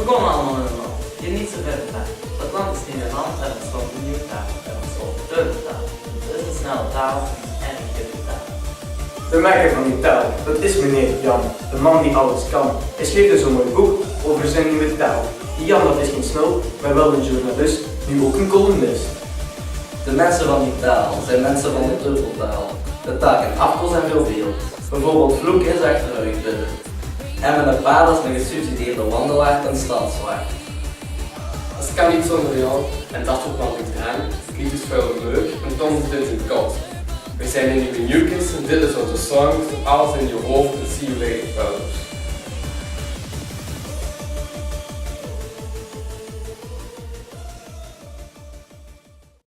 We komen allemaal in een land die niet zo ver bestaat. Dat land is niet een land en het stond een nieuwe taal en het stond een deuze taal. Het is een snelle taal en een goede taal. De maker van die taal, dat is meneer Jan, de man die alles kan. Hij schreef dus een mooi boek over zijn nieuwe taal. Die Jan, dat is geen snel, maar wel een journalist, nu ook een columnist. De mensen van die taal zijn mensen van de teuteltaal. De taken afkel zijn veelveel. Bijvoorbeeld vloek is achteruit bidden. En met een paard is een gesubsidieerde wandelaar ten standswaard. Het kan niet zonder jou en dat ook wel niet aan. Het lied is veel leuk en Tom is dit in koud. We zijn in nieuwe Newkids en dit is onze song, alles in je hoofd en see you later, fellas.